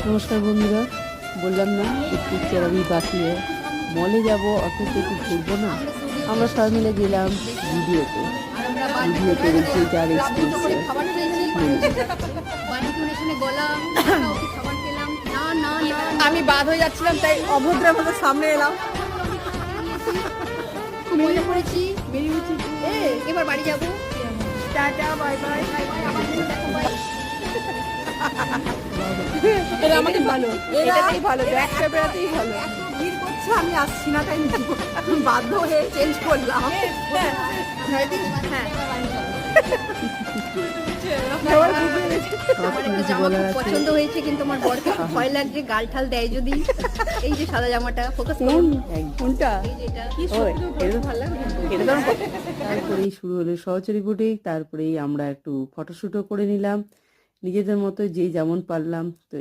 নমস্কার বন্ধুরা, বললাম না একটু চেরাবি বাঁচিয়ে মলে যাব অথচ একটু ঘুরবো না। আমরা সবাই মিলে গেলাম ভিডিওতে। ভিডিওতে দেখি যার এক্সপিরিয়েন্স আমি বাদ হয়ে যাচ্ছিলাম, তাই অভদ্রের মতো সামনে এলাম। খুব মজা করেছি, এবার বাড়ি যাবো। Tata, bye bye. এটা আমাকে ভালো, এটাতেই ভালো, ব্যাগটা বেড়াতেই ভালো। ভিড় করছে, আমি আসছি না, তাই বাধ্য হয়ে চেঞ্জ করলাম। আমার একটা জামা খুব পছন্দ হয়েছে, কিন্তু আমার বরকে খুব ভয় লাগছে, গাল ঠাল দেয় যদি। এই যে সাদা জামাটা, ফোকাস করুন। কোনটা? এই যে এটা তারপরেই শুরু হলো সহচরী বুটে। তারপরেই আমরা একটু ফটোশুটও করে নিলাম নিজেদের মতো, যেই যেমন পারলাম। তো